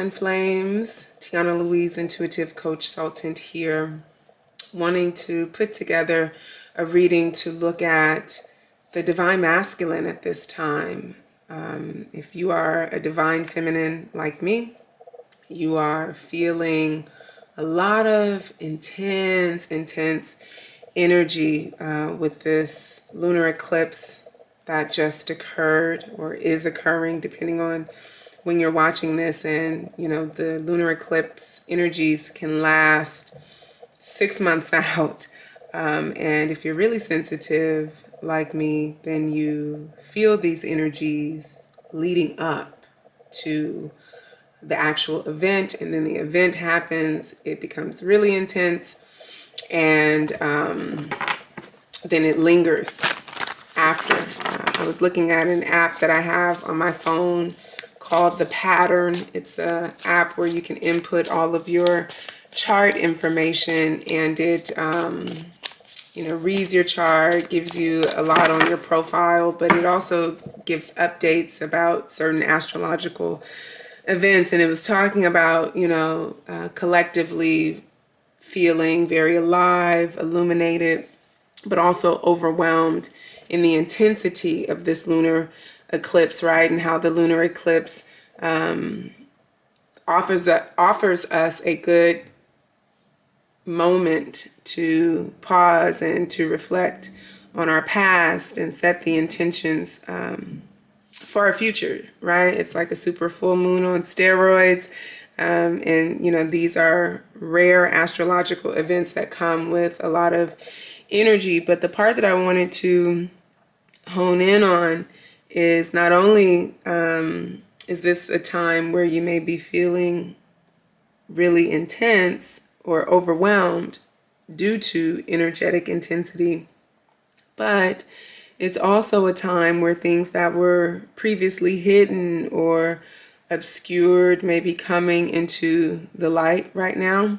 Twin Flames, Tiana Louise, Intuitive Coach Sultant here, wanting to put together a reading to look at the Divine Masculine at this time. If you are a Divine Feminine like me, you are feeling a lot of intense energy with this lunar eclipse that just occurred or is occurring, depending on when you're watching this. And you know, the lunar eclipse energies can last 6 months out, and if you're really sensitive like me, then you feel these energies leading up to the actual event, and then the event happens, it becomes really intense, and then it lingers after. I was looking at an app that I have on my phone called The Pattern. It's an app where you can input all of your chart information, and it reads your chart, gives you a lot on your profile, but it also gives updates about certain astrological events. And it was talking about, collectively feeling very alive, illuminated, but also overwhelmed in the intensity of this lunar eclipse, right? And how the lunar eclipse offers us a good moment to pause and to reflect on our past and set the intentions for our future, right? It's like a super full moon on steroids. And these are rare astrological events that come with a lot of energy. But the part that I wanted to hone in on is not only is this a time where you may be feeling really intense or overwhelmed due to energetic intensity, but it's also a time where things that were previously hidden or obscured may be coming into the light right now.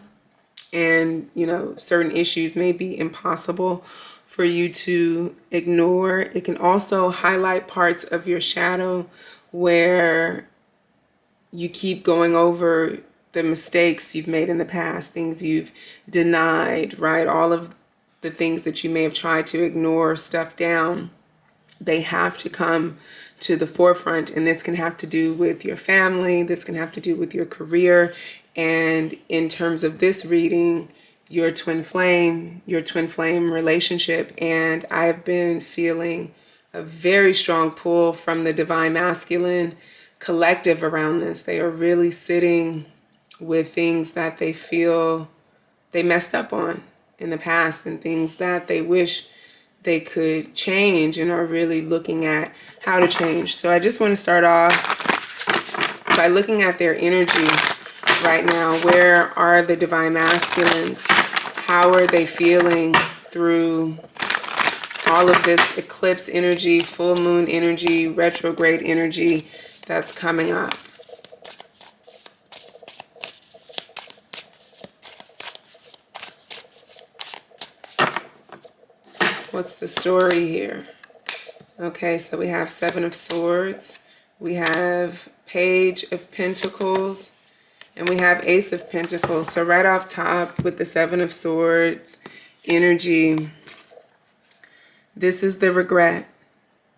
And, certain issues may be impossible for you to ignore. It can also highlight parts of your shadow where you keep going over the mistakes you've made in the past, things you've denied, right? All of the things that you may have tried to ignore, stuff down, they have to come to the forefront. And this can have to do with your family, this can have to do with your career, and in terms of this reading, your twin flame relationship. And I've been feeling a very strong pull from the Divine Masculine collective around this. They are really sitting with things that they feel they messed up on in the past, and things that they wish they could change, and are really looking at how to change. So I just want to start off by looking at their energy right now. Where are the Divine Masculines? How are they feeling through all of this eclipse energy, full moon energy, retrograde energy that's coming up? What's the story here? Okay, so we have Seven of Swords, we have Page of Pentacles, and we have Ace of Pentacles. So right off top with the Seven of Swords energy, this is the regret.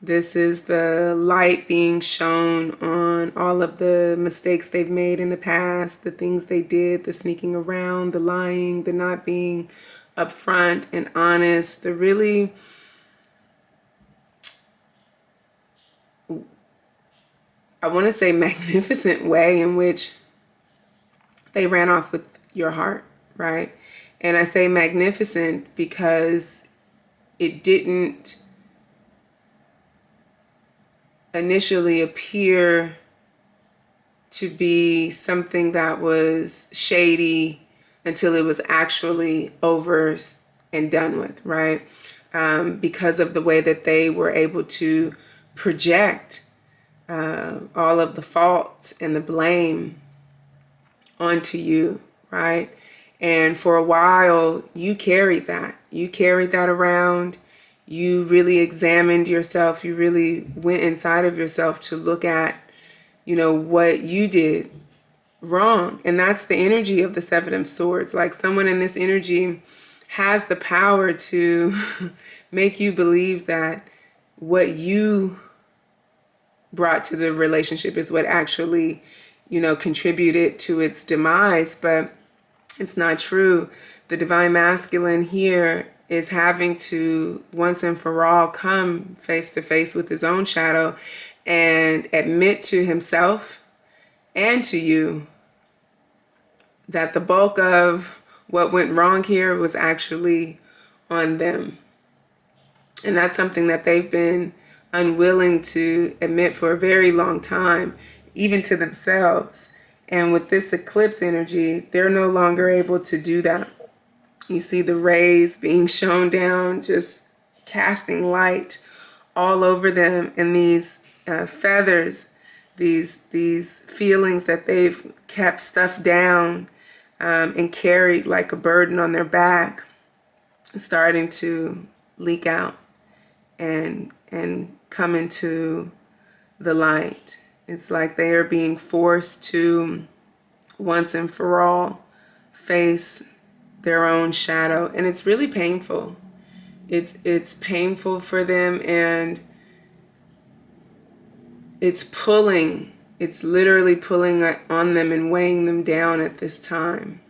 This is the light being shown on all of the mistakes they've made in the past, the things they did, the sneaking around, the lying, the not being upfront and honest, the really I want to say magnificent way in which they ran off with your heart, right? And I say magnificent because it didn't initially appear to be something that was shady until it was actually over and done with, right? Because of the way that they were able to project all of the faults and the blame onto you, right? And for a while, you carried that. You carried that around. You really examined yourself. You really went inside of yourself to look at, what you did wrong. And that's the energy of the Seven of Swords. Like someone in this energy has the power to make you believe that what you brought to the relationship is what actually, contributed to its demise. But it's not true. The divine masculine here is having to once and for all come face to face with his own shadow and admit to himself and to you that the bulk of what went wrong here was actually on them. And that's something that they've been unwilling to admit for a very long time, even to themselves. And with this eclipse energy, they're no longer able to do that. You see the rays being shown down, just casting light all over them, and these feathers, these feelings that they've kept stuffed down and carried like a burden on their back, starting to leak out and come into the light. It's like they are being forced to once and for all face their own shadow, and it's really painful. It's painful for them, and it's literally pulling on them and weighing them down at this time.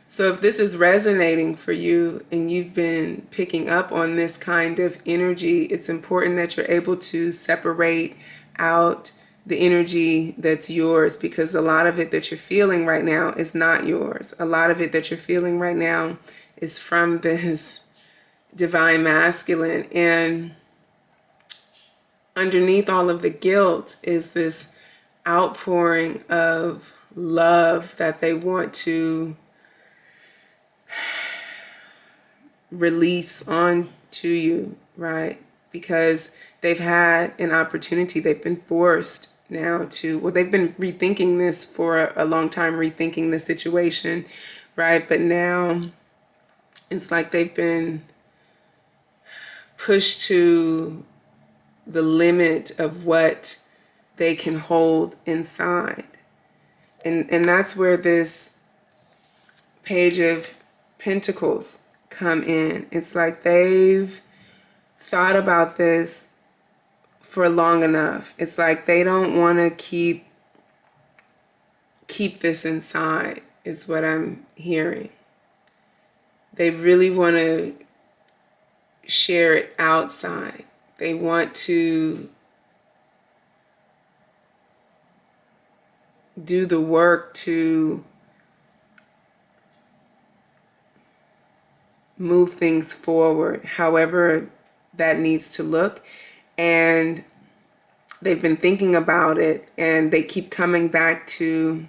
So if this is resonating for you and you've been picking up on this kind of energy, it's important that you're able to separate out the energy that's yours, because a lot of it that you're feeling right now is not yours. A lot of it that you're feeling right now is from this divine masculine. And underneath all of the guilt is this outpouring of love that they want to release on to you, right? Because they've had an opportunity. They've been forced now to, well, they've been rethinking this for a long time, rethinking the situation, right? But now it's like they've been pushed to the limit of what they can hold inside. And that's where this Page of Pentacles come in. It's like they've thought about this for long enough. It's like they don't want to keep this inside, is what I'm hearing. They really want to share it outside. They want to do the work to move things forward, however that needs to look. And they've been thinking about it, and they keep coming back to,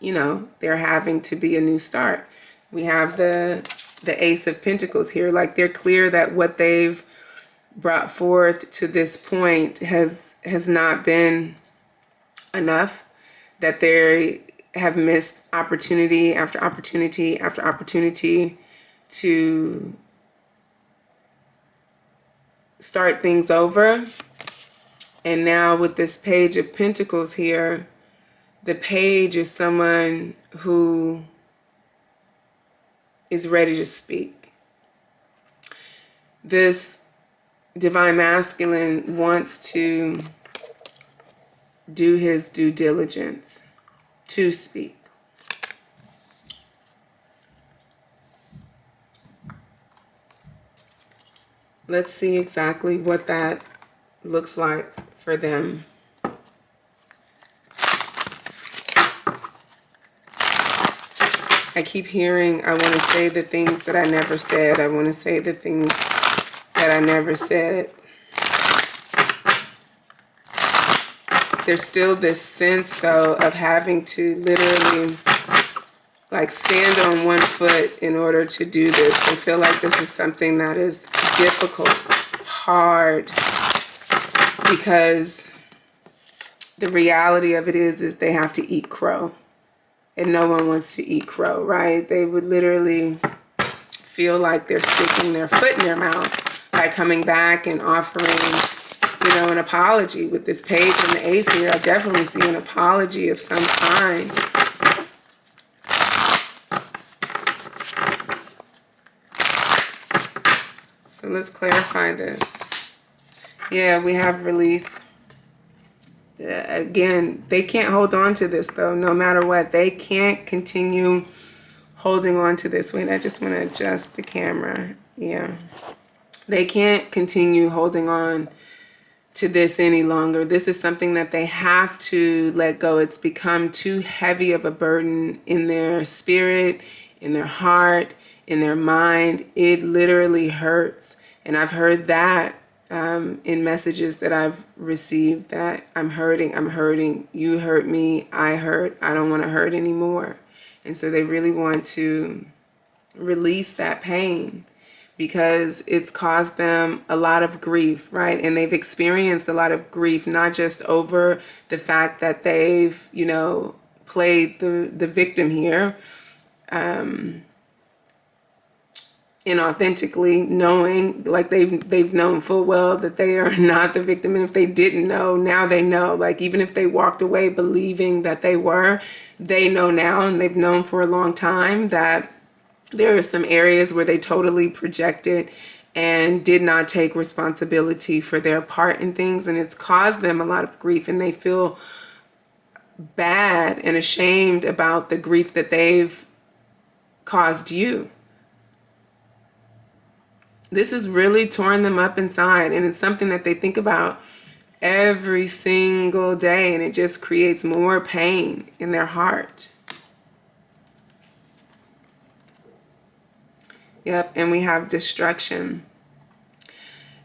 there having to be a new start. We have the Ace of Pentacles here. Like, they're clear that what they've brought forth to this point has not been enough, that they have missed opportunity after opportunity after opportunity to start things over. And now with this Page of Pentacles here, the page is someone who is ready to speak. This divine masculine wants to do his due diligence to speak. Let's see exactly what that looks like for them. I keep hearing, I want to say the things that I never said. I want to say the things that I never said. There's still this sense, though, of having to literally like stand on one foot in order to do this. I feel like this is something that is difficult, hard, because the reality of it is they have to eat crow, and no one wants to eat crow, right? They would literally feel like they're sticking their foot in their mouth by coming back and offering you know, an apology with this page and the ace here. I definitely see an apology of some kind. So let's clarify this. Yeah, we have release. Again, they can't hold on to this though, no matter what. They can't continue holding on to this. Wait, I just want to adjust the camera. Yeah. They can't continue holding on to this any longer. This is something that they have to let go. It's become too heavy of a burden in their spirit, in their heart, in their mind. It literally hurts. And I've heard that in messages that I've received, that I'm hurting, you hurt me, I hurt, I don't want to hurt anymore. And so they really want to release that pain because it's caused them a lot of grief, right? And they've experienced a lot of grief, not just over the fact that they've, you know, played the victim here, inauthentically, knowing, like they've known full well that they are not the victim. And if they didn't know, now they know. Like even if they walked away believing that they were, they know now, and they've known for a long time that there are some areas where they totally projected and did not take responsibility for their part in things, and it's caused them a lot of grief, and they feel bad and ashamed about the grief that they've caused you. This has really torn them up inside, and it's something that they think about every single day, and it just creates more pain in their heart. Yep, and we have destruction.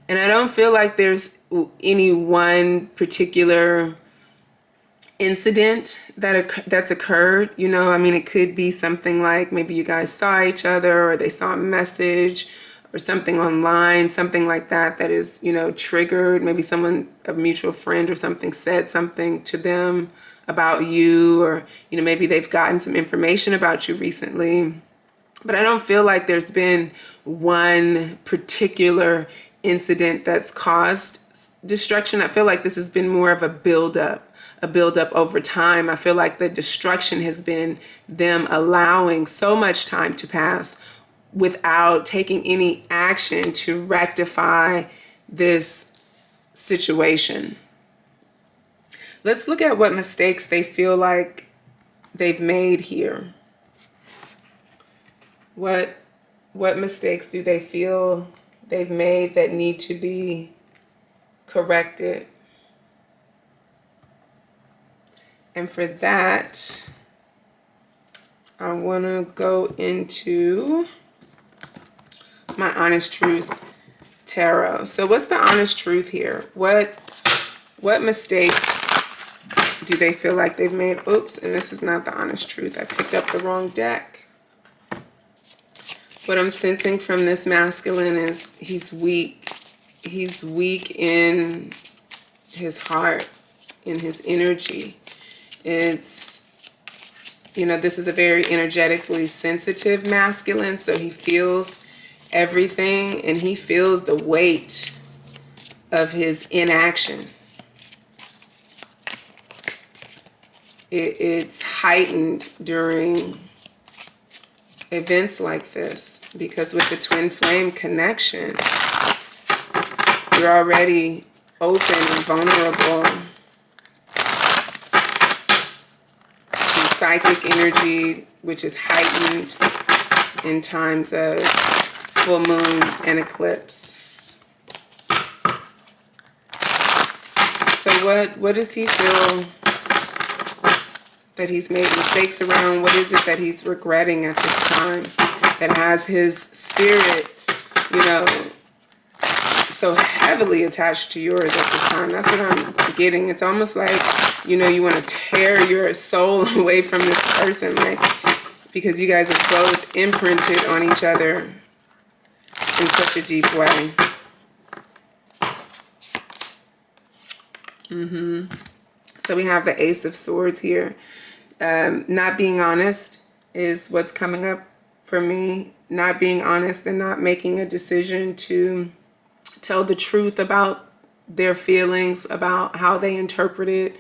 And I don't feel like there's any one particular incident that's occurred. You know, I mean, it could be something like maybe you guys saw each other, or they saw a message or something online, something like that, that is, you know, triggered. Maybe someone, a mutual friend or something, said something to them about you, or, you know, maybe they've gotten some information about you recently. But I don't feel like there's been one particular incident that's caused destruction. I feel like this has been more of a buildup over time. I feel like the destruction has been them allowing so much time to pass without taking any action to rectify this situation. Let's look at what mistakes they feel like they've made here. What mistakes do they feel they've made that need to be corrected? And for that, I want to go into my honest truth tarot. So what's the honest truth here? What mistakes do they feel like they've made? Oops, and this is not the honest truth. I picked up the wrong deck. What I'm sensing from this masculine is he's weak. He's weak in his heart, in his energy. It's, you know, this is a very energetically sensitive masculine, so he feels everything, and he feels the weight of his inaction. It's heightened during events like this, because with the twin flame connection, you're already open and vulnerable to psychic energy, which is heightened in times of full moon and eclipse. So what does he feel that he's made mistakes around? What is it that he's regretting at this time that has his spirit, you know, so heavily attached to yours at this time? That's what I'm getting. It's almost like, you know, you want to tear your soul away from this person, like, because you guys have both imprinted on each other in such a deep way. So we have the Ace of Swords here. Not being honest is what's coming up for me. Not being honest and not making a decision to tell the truth about their feelings about how they interpreted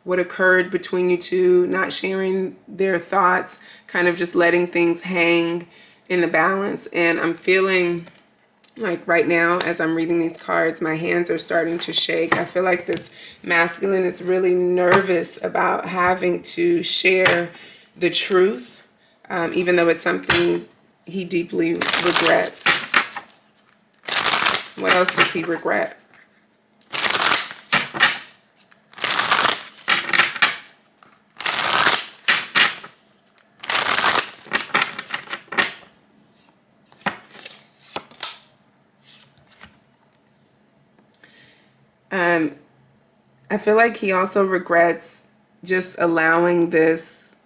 what occurred between you two, not sharing their thoughts, kind of just letting things hang in the balance. And I'm feeling like right now, as I'm reading these cards, my hands are starting to shake. I feel like this masculine is really nervous about having to share the truth, even though it's something he deeply regrets. What else does he regret? I feel like he also regrets just allowing this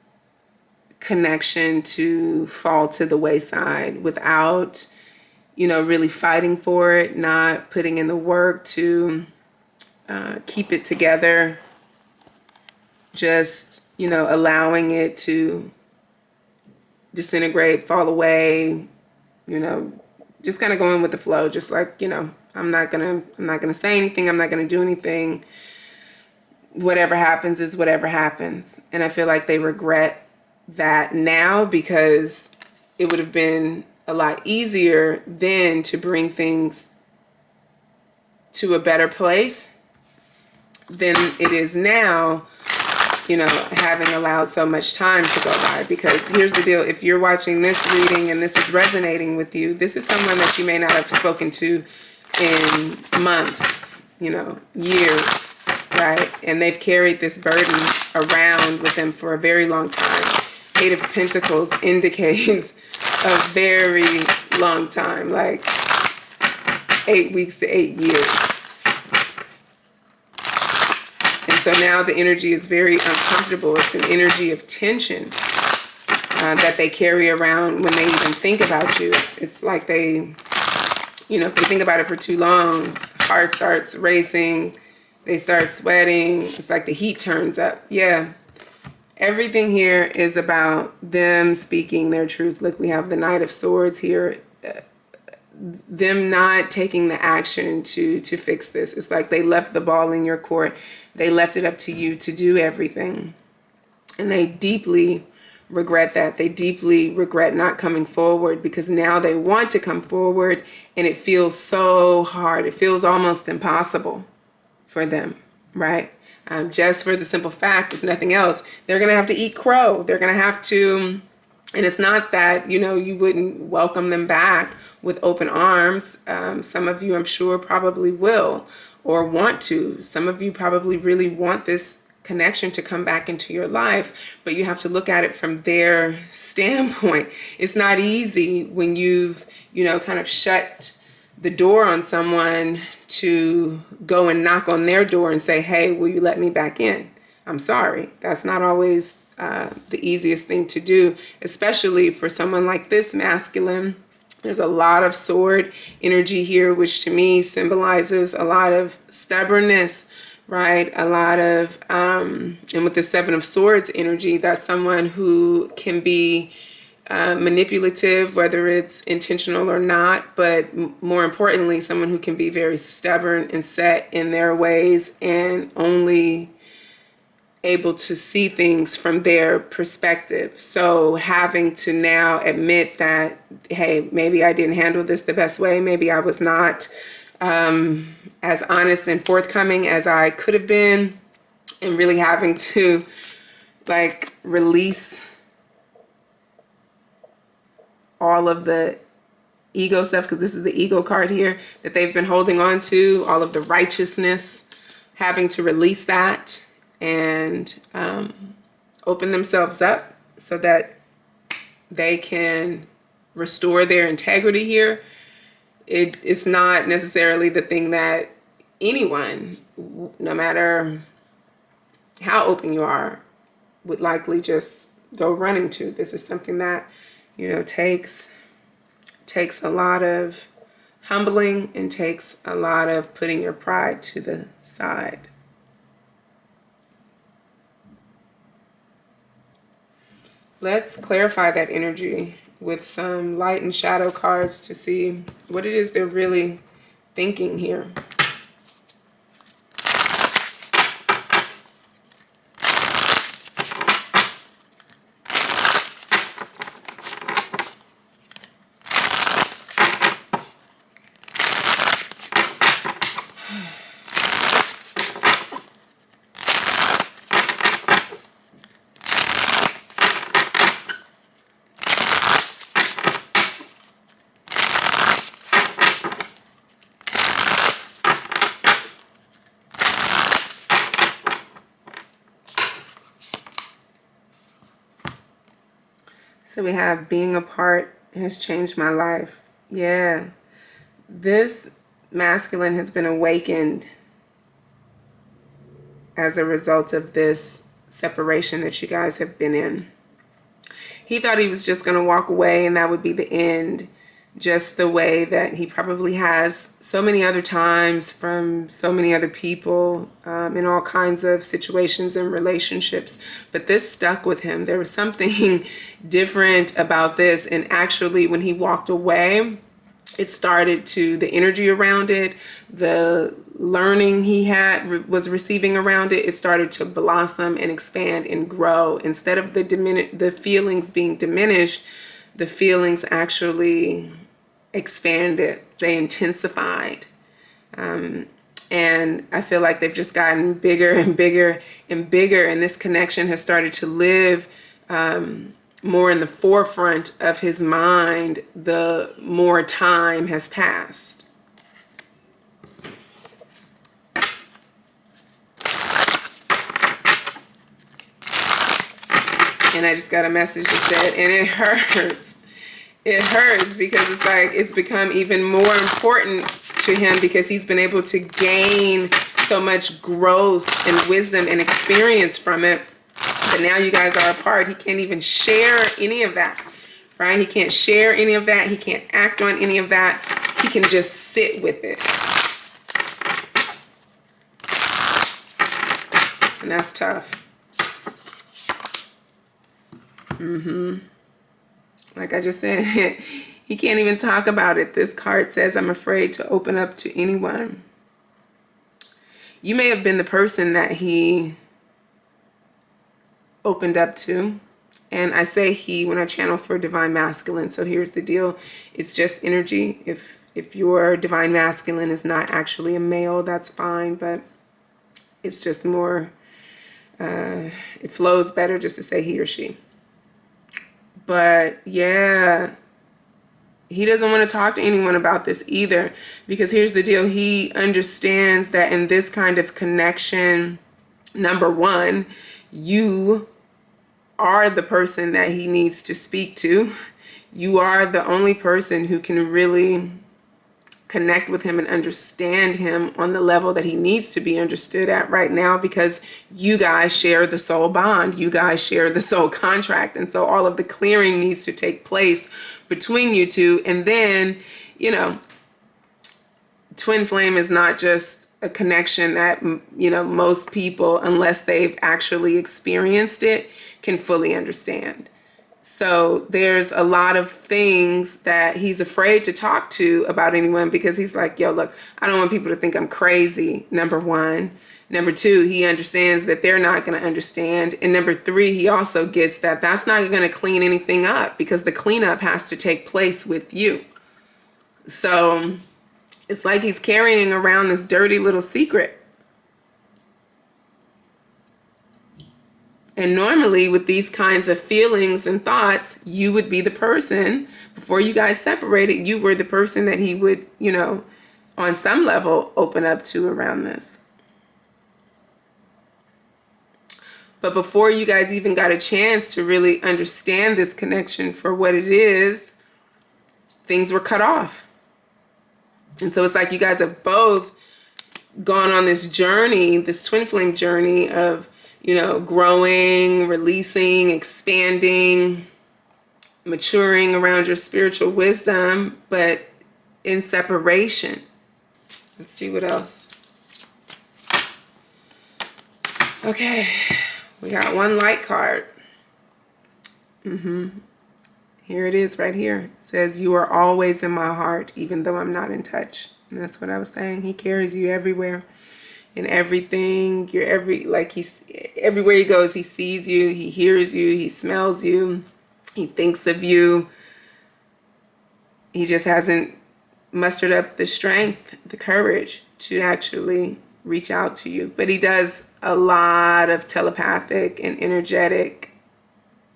connection to fall to the wayside without, you know, really fighting for it, not putting in the work to keep it together, just, you know, allowing it to disintegrate, fall away, you know, just kind of going with the flow, just like, you know, I'm not gonna say anything, I'm not gonna do anything. Whatever happens is whatever happens. And I feel like they regret that now, because it would have been a lot easier then to bring things to a better place than it is now, you know, having allowed so much time to go by. Because here's the deal, if you're watching this reading and this is resonating with you, this is someone that you may not have spoken to in months, you know, years, right? And they've carried this burden around with them for a very long time. Eight of Pentacles indicates a very long time, like 8 weeks to 8 years. And so now the energy is very uncomfortable. It's an energy of tension that they carry around when they even think about you. It's like they, you know, if they think about it for too long, heart starts racing, they start sweating. It's like the heat turns up. Yeah. Everything here is about them speaking their truth. Look, we have the Knight of Swords here. Them not taking the action to fix this. It's like they left the ball in your court. They left it up to you to do everything. And they deeply regret that. They deeply regret not coming forward, because now they want to come forward and it feels so hard. It feels almost impossible for them, right? Just for the simple fact, if nothing else, they're going to have to eat crow. They're going to have to, and it's not that, you know, you wouldn't welcome them back with open arms. Some of you, I'm sure, probably will or want to. Some of you probably really want this connection to come back into your life, but you have to look at it from their standpoint. It's not easy when you've, you know, kind of shut the door on someone to go and knock on their door and say, hey, will you let me back in? I'm sorry. That's not always the easiest thing to do, especially for someone like this masculine. There's a lot of sword energy here, which to me symbolizes a lot of stubbornness, right? A lot of, and with the Seven of Swords energy, that's someone who can be manipulative, whether it's intentional or not, but more importantly, someone who can be very stubborn and set in their ways and only able to see things from their perspective. So having to now admit that, hey, maybe I didn't handle this the best way. Maybe I was not as honest and forthcoming as I could have been, and really having to like release all of the ego stuff, because this is the ego card here that they've been holding on to, all of the righteousness, having to release that and open themselves up so that they can restore their integrity here. It's not necessarily the thing that anyone, no matter how open you are, would likely just go running to. This is something that, you know, takes a lot of humbling and takes a lot of putting your pride to the side. Let's clarify that energy with some light and shadow cards to see what it is they're really thinking here. So we have being apart has changed my life. Yeah. This masculine has been awakened as a result of this separation that you guys have been in. He thought he was just going to walk away and that would be the end, just the way that he probably has so many other times from so many other people in all kinds of situations and relationships. But this stuck with him. There was something different about this. And actually, when he walked away, it started to, the energy around it, the learning he had was receiving around it, it started to blossom and expand and grow. Instead of the feelings being diminished, the feelings actually expanded. They intensified. And I feel like they've just gotten bigger and bigger and bigger. And this connection has started to live more in the forefront of his mind the more time has passed. And I just got a message that said, and it hurts. It hurts because it's like it's become even more important to him because he's been able to gain so much growth and wisdom and experience from it. But now you guys are apart. He can't even share any of that, right? He can't share any of that. He can't act on any of that. He can just sit with it. And that's tough. Like I just said, he can't even talk about it. This card says, I'm afraid to open up to anyone. You may have been the person that he opened up to. And I say he when I channel for divine masculine. So here's the deal. It's just energy. If your divine masculine is not actually a male, that's fine. But it's just more, it flows better just to say he or she. But yeah, he doesn't want to talk to anyone about this either. Because here's the deal. He understands that in this kind of connection, number one, you are the person that he needs to speak to. You are the only person who can really connect with him and understand him on the level that he needs to be understood at right now, because you guys share the soul bond. You guys share the soul contract. And so all of the clearing needs to take place between you two. And then, you know, twin flame is not just a connection that, you know, most people, unless they've actually experienced it, can fully understand. So there's a lot of things that he's afraid to talk to about anyone because he's like, yo, look, I don't want people to think I'm crazy, number one. Number two, he understands that they're not going to understand. And number three, he also gets that that's not going to clean anything up because the cleanup has to take place with you. So it's like he's carrying around this dirty little secret. And normally with these kinds of feelings and thoughts, you would be the person, before you guys separated, you were the person that he would, you know, on some level open up to around this. But before you guys even got a chance to really understand this connection for what it is, things were cut off. And so it's like you guys have both gone on this journey, this twin flame journey of, you know, growing, releasing, expanding, maturing around your spiritual wisdom, but in separation. Let's see what else. Okay, we got one light card. Here it is right here. It says, you are always in my heart, even though I'm not in touch. And that's what I was saying. He carries you everywhere. In everything, he's everywhere he goes, he sees you, he hears you, he smells you, he thinks of you. He just hasn't mustered up the strength, the courage to actually reach out to you. But he does a lot of telepathic and energetic,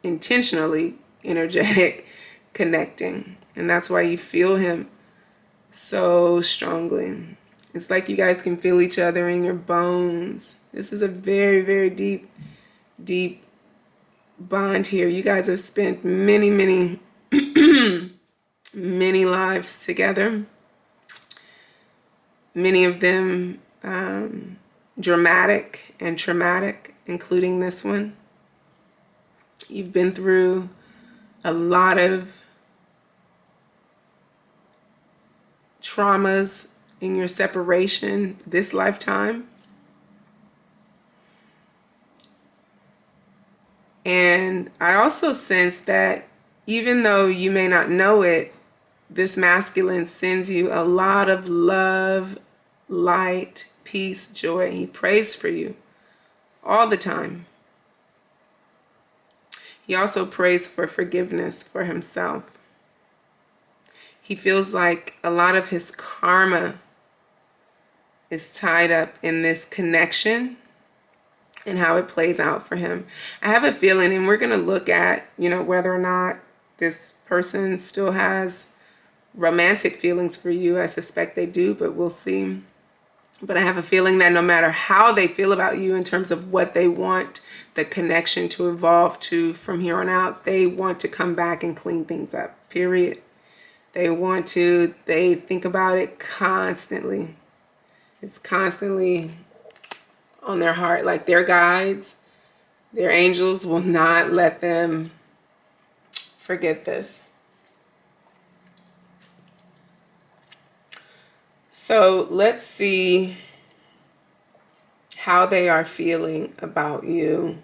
intentionally energetic connecting. And that's why you feel him so strongly. It's like you guys can feel each other in your bones. This is a very, very deep, deep bond here. You guys have spent many, many, many lives together. Many of them dramatic and traumatic, including this one. You've been through a lot of traumas in your separation this lifetime. And I also sense that even though you may not know it, this masculine sends you a lot of love, light, peace, joy. He prays for you all the time. He also prays for forgiveness for himself. He feels like a lot of his karma is tied up in this connection and how it plays out for him. I have a feeling, and we're going to look at, whether or not this person still has romantic feelings for you. I suspect they do, but we'll see. But I have a feeling that no matter how they feel about you in terms of what they want the connection to evolve to from here on out, they want to come back and clean things up, period. They think about it constantly. It's constantly on their heart. Like their guides, their angels will not let them forget this. So let's see how they are feeling about you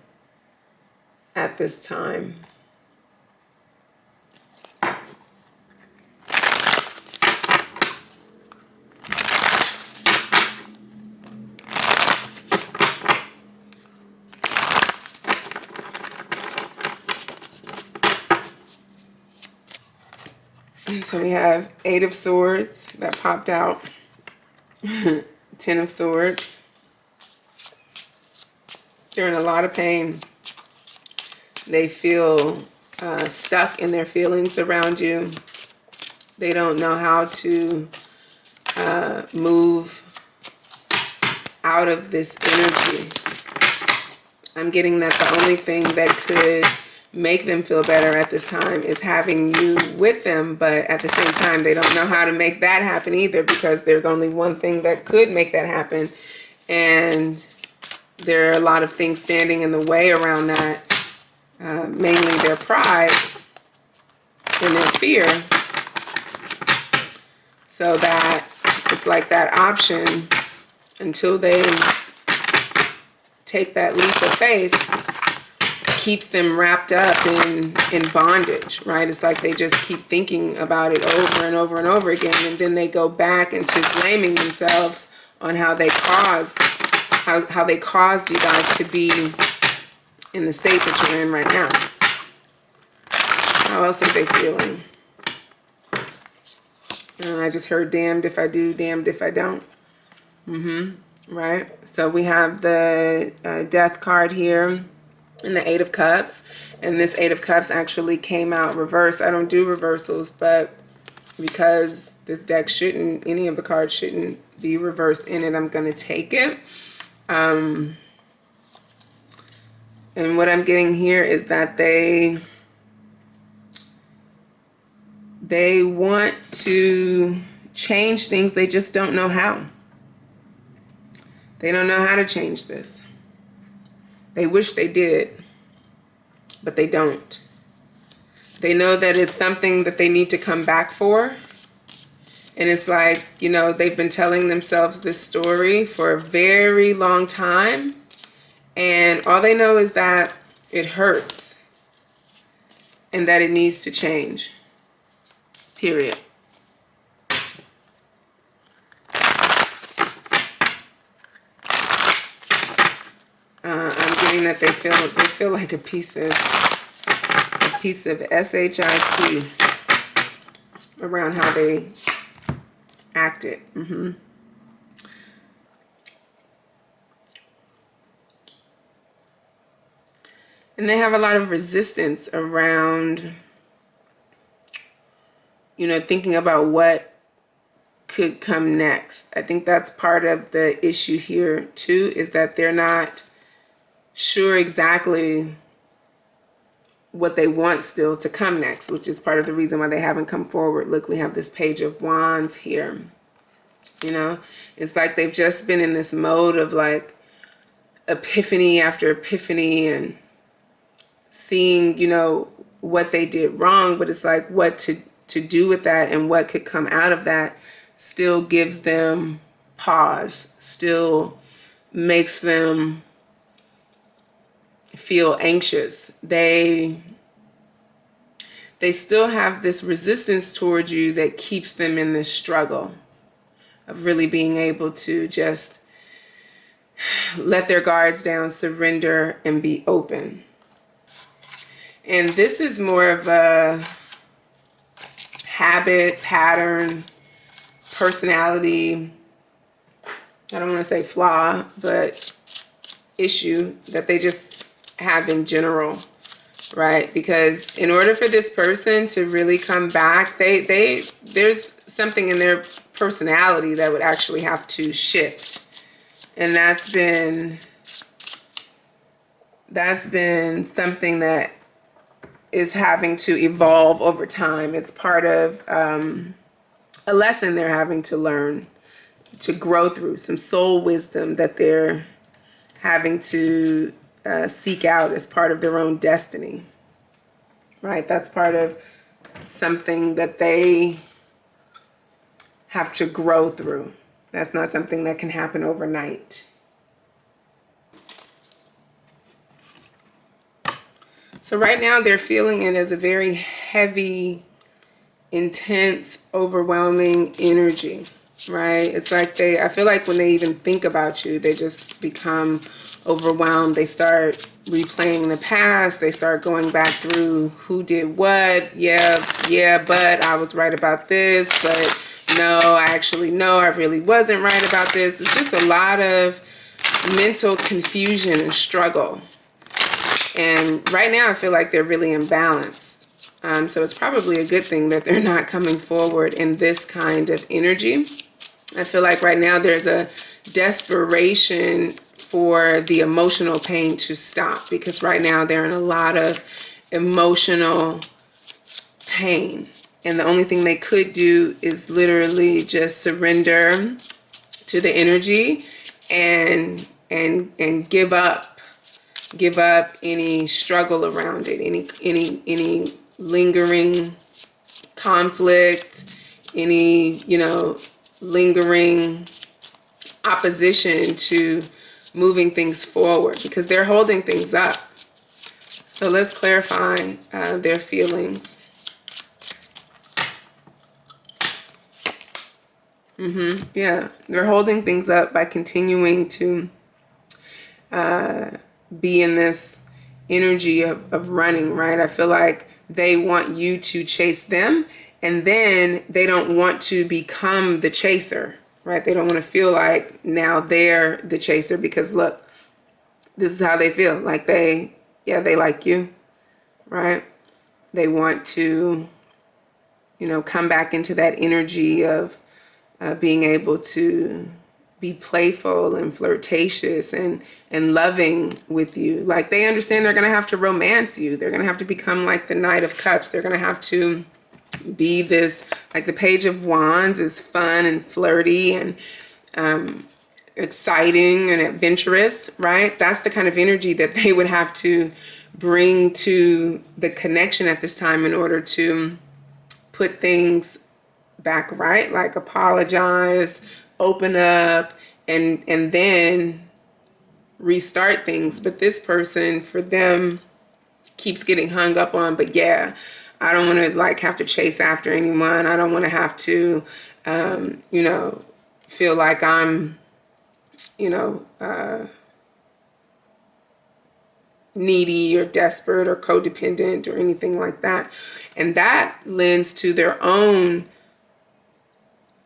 at this time. So we have 8 of Swords that popped out. 10 of Swords. They're in a lot of pain. They feel stuck in their feelings around you. They don't know how to move out of this energy. I'm getting that the only thing that could make them feel better at this time is having you with them, but at the same time they don't know how to make that happen either, because there's only one thing that could make that happen, and there are a lot of things standing in the way around that, mainly their pride and their fear, so that it's like that option until they take that leap of faith keeps them wrapped up in bondage, right? It's like they just keep thinking about it over and over and over again, and then they go back into blaming themselves on how they caused you guys to be in the state that you're in right now. How else are they feeling? I just heard damned if I do, damned if I don't. Right? So we have the Death card here and the 8 of Cups. And this 8 of Cups actually came out reversed. I don't do reversals, but because this deck any of the cards shouldn't be reversed in it, I'm going to take it. And what I'm getting here is that they want to change things. They just don't know how. They don't know how to change this. They wish they did, but they don't. They know that it's something that they need to come back for. And it's like, they've been telling themselves this story for a very long time. And all they know is that it hurts and that it needs to change. Period. I'm getting that they feel like a piece of shit around how they acted. And they have a lot of resistance around, thinking about what could come next. I think that's part of the issue here too, is that they're not sure exactly what they want still to come next, which is part of the reason why they haven't come forward. Look, we have this Page of Wands here. You know, it's like they've just been in this mode of like epiphany after epiphany and seeing, you know, what they did wrong, but it's like what to do with that and what could come out of that still gives them pause, still makes them feel anxious. They still have this resistance towards you that keeps them in this struggle of really being able to just let their guards down, surrender, and be open. And this is more of a habit, pattern, personality, I don't want to say flaw, but issue that they just have in general, right? Because in order for this person to really come back, there's something in their personality that would actually have to shift. And that's been something that is having to evolve over time. It's part of a lesson they're having to learn, to grow through, some soul wisdom that they're having to seek out as part of their own destiny, right? That's part of something that they have to grow through. That's not something that can happen overnight. So right now they're feeling it as a very heavy, intense, overwhelming energy, right? It's like I feel like when they even think about you, they just become overwhelmed. They start replaying the past. They start going back through who did what. Yeah, but I was right about this, but no, I really wasn't right about this. It's just a lot of mental confusion and struggle. And right now I feel like they're really imbalanced. So it's probably a good thing that they're not coming forward in this kind of energy. I feel like right now there's a desperation for the emotional pain to stop, because right now they're in a lot of emotional pain. And the only thing they could do is literally just surrender to the energy and give up any struggle around it, any lingering conflict, any, you know, lingering opposition to moving things forward, because they're holding things up. So let's clarify their feelings. Yeah, they're holding things up by continuing to be in this energy of running, right? I feel like they want you to chase them, and then they don't want to become the chaser, right? They don't want to feel like now they're the chaser, because look, this is how they feel. Like they like you, right? They want to, you know, come back into that energy of being able to be playful and flirtatious and loving with you. Like they understand they're going to have to romance you. They're going to have to become like the Knight of Cups. They're going to have to be this, like the Page of Wands is fun and flirty and exciting and adventurous, right? That's the kind of energy that they would have to bring to the connection at this time in order to put things back right, like apologize, open up, and then restart things. But this person, for them, keeps getting hung up on, but yeah, I don't want to like have to chase after anyone. I don't want to have to, you know, feel like I'm, you know, needy or desperate or codependent or anything like that. And that lends to their own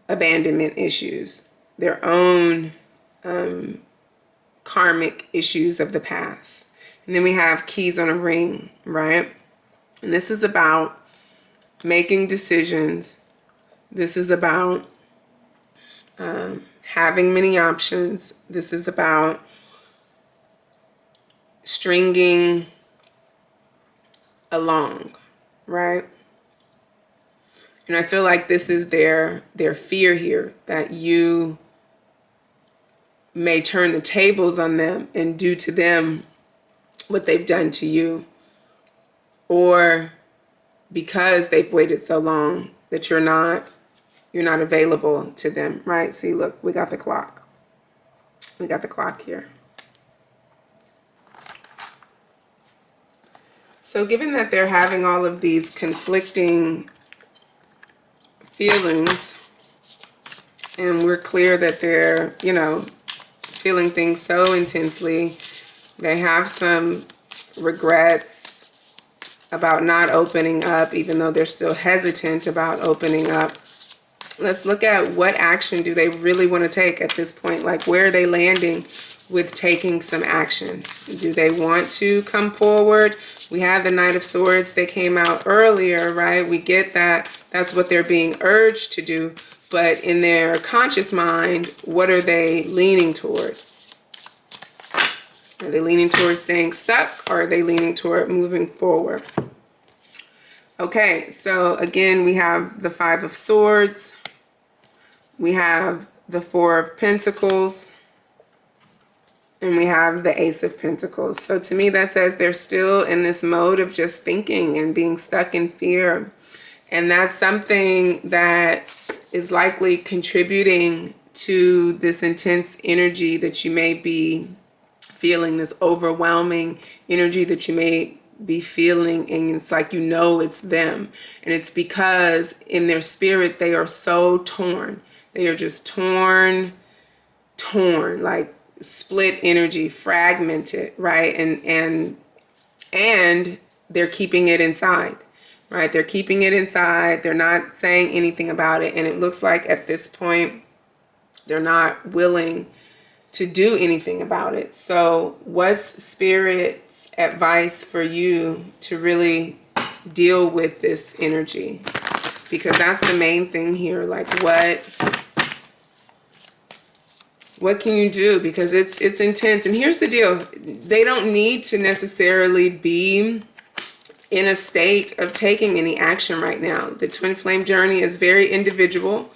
abandonment issues, their own karmic issues of the past. And then we have Keys on a Ring, right? And this is about making decisions. This is about having many options. This is about stringing along, right? And I feel like this is their fear here, that you may turn the tables on them and do to them what they've done to you, or because they've waited so long that you're not available to them, right? See, look, we got the clock. We got the clock here. So given that they're having all of these conflicting feelings, and we're clear that they're, you know, feeling things so intensely, they have some regrets about not opening up, even though they're still hesitant about opening up. Let's look at what action do they really want to take at this point? Like, where are they landing with taking some action? Do they want to come forward? We have the Knight of Swords that came out earlier, right? We get that that's what they're being urged to do. But in their conscious mind, what are they leaning toward? Are they leaning toward staying stuck, or are they leaning toward moving forward? Okay, so again, we have the Five of Swords. We have the Four of Pentacles. And we have the Ace of Pentacles. So to me, that says they're still in this mode of just thinking and being stuck in fear. And that's something that is likely contributing to this intense energy that you may be feeling, this overwhelming energy that you may be feeling. And it's like, you know, it's them. And it's because in their spirit, they are so torn. They are just torn, like split energy, fragmented, right? And they're keeping it inside, right? They're keeping it inside. They're not saying anything about it. And it looks like at this point, they're not willing to do anything about it. So what's Spirit's advice for you to really deal with this energy? Because that's the main thing here. Like, what can you do? Because it's intense. And here's the deal. They don't need to necessarily be in a state of taking any action right now. The twin flame journey is very individual.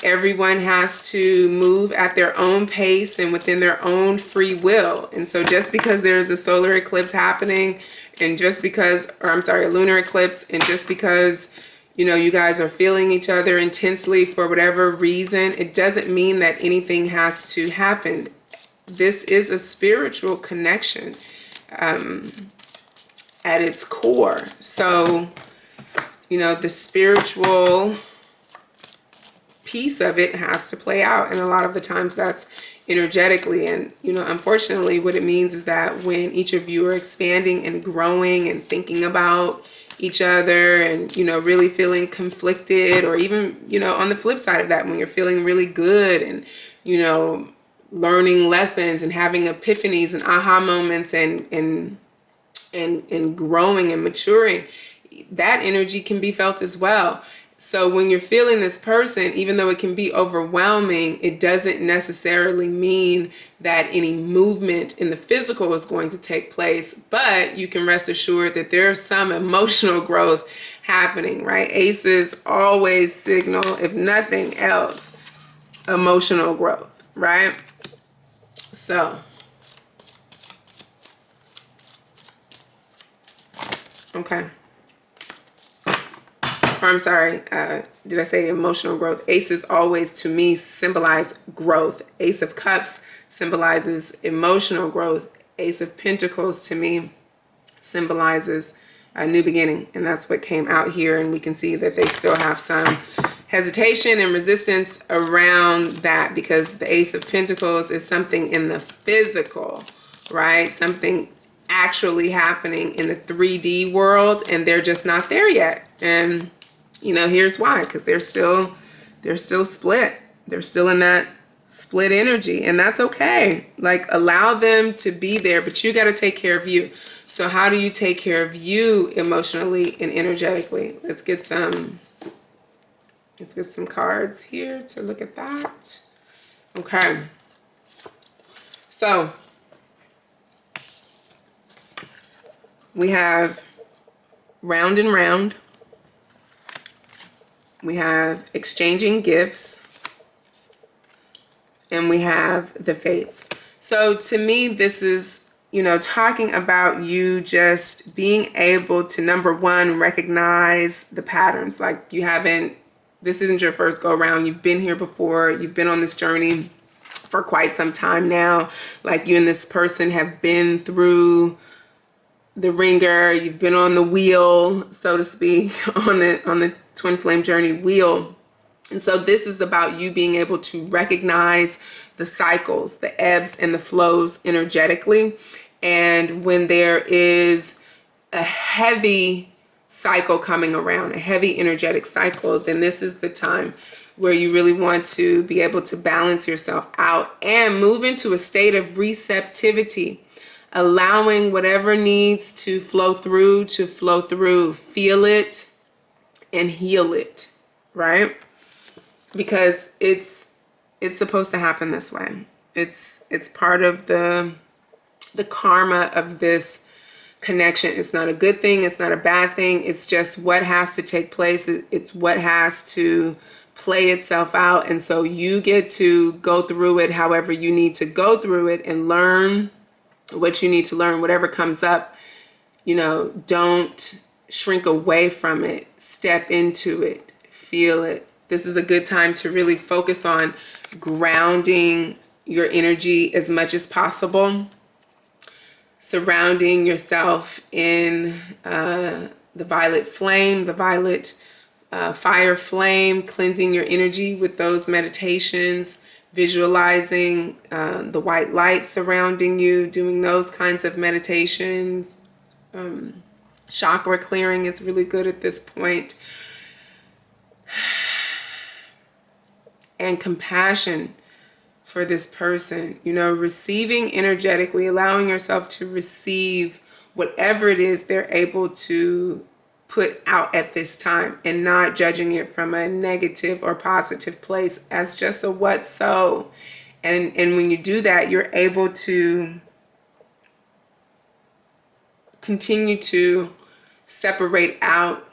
Everyone has to move at their own pace and within their own free will. And so just because there's a solar eclipse happening, and just because, or I'm sorry, a lunar eclipse, and just because, you know, you guys are feeling each other intensely for whatever reason, it doesn't mean that anything has to happen. This is a spiritual connection at its core. So, you know, the spiritual piece of it has to play out. And a lot of the times that's energetically. And, you know, unfortunately, what it means is that when each of you are expanding and growing and thinking about each other and, you know, really feeling conflicted, or even, you know, on the flip side of that, when you're feeling really good and, you know, learning lessons and having epiphanies and aha moments and growing and maturing, that energy can be felt as well. So when you're feeling this person, even though it can be overwhelming, it doesn't necessarily mean that any movement in the physical is going to take place, but you can rest assured that there's some emotional growth happening, right? Aces always signal, if nothing else, emotional growth, right? So, okay. Or I'm sorry, did I say emotional growth? Aces always, to me, symbolize growth. Ace of Cups symbolizes emotional growth. Ace of Pentacles, to me, symbolizes a new beginning. And that's what came out here. And we can see that they still have some hesitation and resistance around that, because the Ace of Pentacles is something in the physical, right? Something actually happening in the 3D world, and they're just not there yet. And you know, here's why: because they're still split. They're still in that split energy, and that's okay. Like, allow them to be there, but you got to take care of you. So how do you take care of you emotionally and energetically? Let's get some cards here to look at that. Okay. So we have round and round. We have exchanging gifts. And we have the fates. So to me, this is, you know, talking about you just being able to, number one, recognize the patterns. Like this isn't your first go around. You've been here before. You've been on this journey for quite some time now. Like you and this person have been through the ringer. You've been on the wheel, so to speak, on the twin flame journey wheel. And so this is about you being able to recognize the cycles, the ebbs and the flows energetically. And when there is a heavy cycle coming around, a heavy energetic cycle, then this is the time where you really want to be able to balance yourself out and move into a state of receptivity, allowing whatever needs to flow through, feel it and heal it, right? Because it's supposed to happen this way. It's part of the karma of this connection. It's not a good thing. It's not a bad thing. It's just what has to take place. It's what has to play itself out. And so you get to go through it however you need to go through it and learn what you need to learn. Whatever comes up, you know, don't shrink away from it. Step into it. Feel it. This is a good time to really focus on grounding your energy as much as possible, surrounding yourself in the violet flame, the violet fire flame, cleansing your energy with those meditations, visualizing the white light surrounding you, doing those kinds of meditations. Chakra clearing is really good at this point. And compassion for this person, you know, receiving energetically, allowing yourself to receive whatever it is they're able to put out at this time and not judging it from a negative or positive place as just a what so. And when you do that, you're able to continue to separate out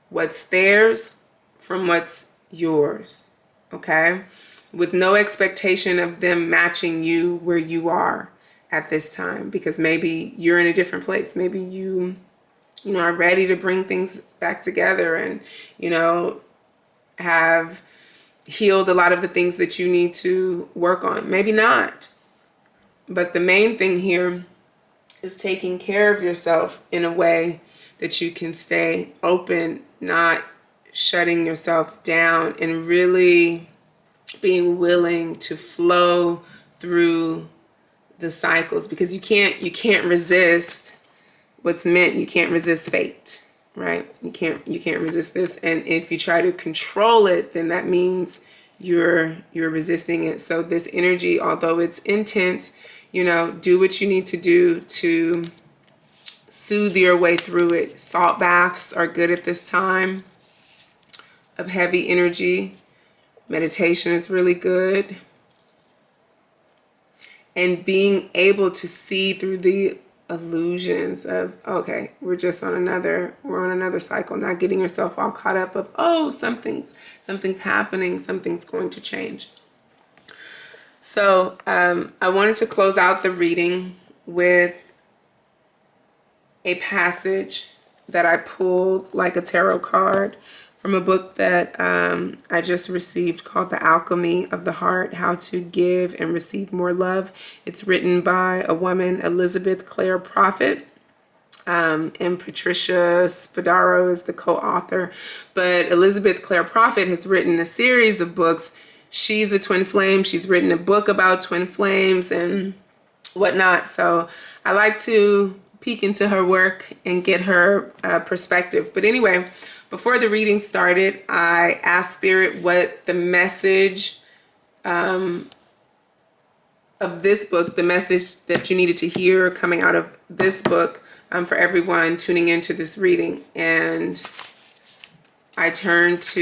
what's theirs from what's yours. Okay, with no expectation of them matching you where you are at this time, because maybe you're in a different place. Maybe you know, are ready to bring things back together and, you know, have healed a lot of the things that you need to work on. Maybe not. But the main thing here is taking care of yourself in a way that you can stay open, not shutting yourself down, and really being willing to flow through the cycles, because you can't resist what's meant. You can't resist fate, right? You can't resist this. And if you try to control it, then that means you're resisting it. So this energy, although it's intense, you know, do what you need to do to soothe your way through it. Salt baths are good at this time of heavy energy. Meditation is really good. And being able to see through the illusions of, okay, we're on another cycle, not getting yourself all caught up of, oh, something's happening, something's going to change. So I wanted to close out the reading with a passage that I pulled like a tarot card from a book that I just received called The Alchemy of the Heart, How to Give and Receive More Love. It's written by a woman, Elizabeth Clare Prophet, and Patricia Spadaro is the co-author. But Elizabeth Clare Prophet has written a series of books. She's a twin flame. She's written a book about twin flames and whatnot. So I like to peek into her work and get her perspective. But anyway, before the reading started, I asked Spirit what the message of this book, the message that you needed to hear coming out of this book for everyone tuning into this reading. And I just,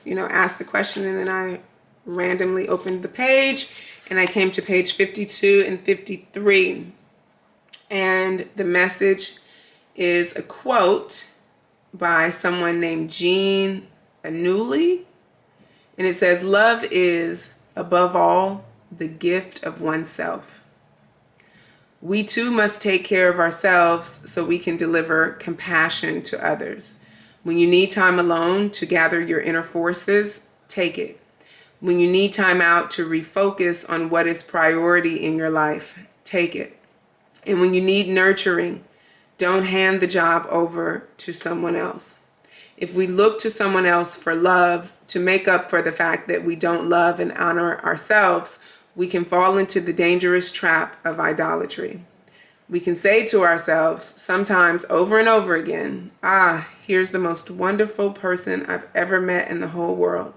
asked the question, and then I randomly opened the page and I came to page 52 and 53. And the message is a quote by someone named Jean Anuli. And it says, "Love is, above all, the gift of oneself. We too must take care of ourselves so we can deliver compassion to others. When you need time alone to gather your inner forces, take it. When you need time out to refocus on what is priority in your life, take it. And when you need nurturing, don't hand the job over to someone else. If we look to someone else for love to make up for the fact that we don't love and honor ourselves, we can fall into the dangerous trap of idolatry. We can say to ourselves, sometimes over and over again, here's the most wonderful person I've ever met in the whole world.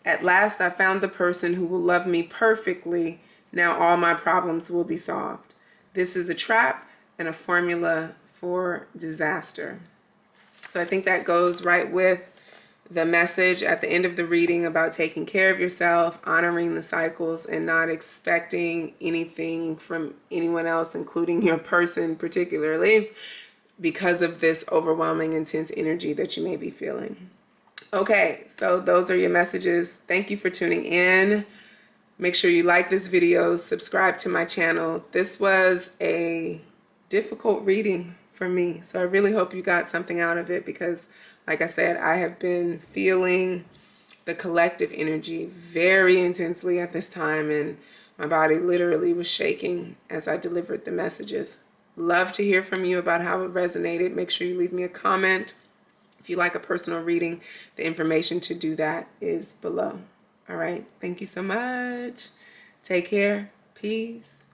At last I found the person who will love me perfectly. Now all my problems will be solved." This is a trap and a formula for disaster. So I think that goes right with the message at the end of the reading about taking care of yourself, honoring the cycles, and not expecting anything from anyone else, including your person particularly, because of this overwhelming, intense energy that you may be feeling. Okay, so those are your messages. Thank you for tuning in. Make sure you like this video, subscribe to my channel. This was a difficult reading for me, so I really hope you got something out of it because, like I said, I have been feeling the collective energy very intensely at this time, and my body literally was shaking as I delivered the messages. Love to hear from you about how it resonated. Make sure you leave me a comment. If you like a personal reading, the information to do that is below. All right. Thank you so much. Take care. Peace.